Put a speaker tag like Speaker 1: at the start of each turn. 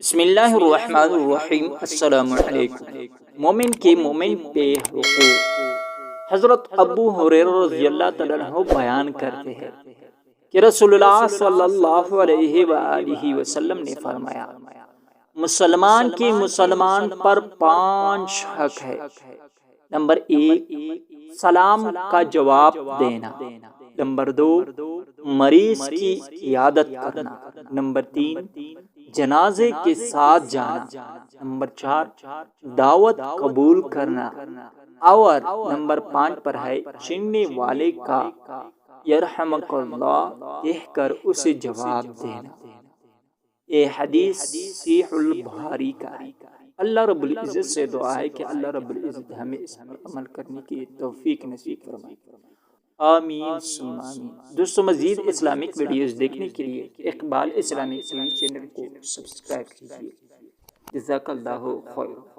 Speaker 1: بسم اللہ الرحمن الرحیم۔ السلام علیکم۔ مومن کے مومن پہ حقوق۔ حضرت ابو ہریرہ رضی اللہ تعالیٰ عنہ بیان کرتے ہیں کہ رسول اللہ صلی اللہ علیہ وآلہ وسلم نے فرمایا، مسلمان کے مسلمان پر 5 حق ہے۔ نمبر 1، سلام کا جواب دینا۔ نمبر 2، مریض کی عیادت کرنا۔ نمبر 3، جنازے کے ساتھ جانا۔ نمبر 4، دعوت قبول کرنا۔ اور نمبر 5 پر ہے چننے والے کا یرحمک اللہ کہہ کر اسے جواب دینا۔ یہ حدیث صحیح البخاری کا ہے۔ اللہ رب العزت سے دعا ہے کہ اللہ رب العزت ہمیں اس پر عمل کرنے کی توفیق نصیب فرمائے۔ آمین ثم آمین۔ دوستو، مزید اسلامک ویڈیوز دیکھنے کے لیے اقبال اسلامک چینل کو سبسکرائب کیجیے۔ جزاک اللہ خیر۔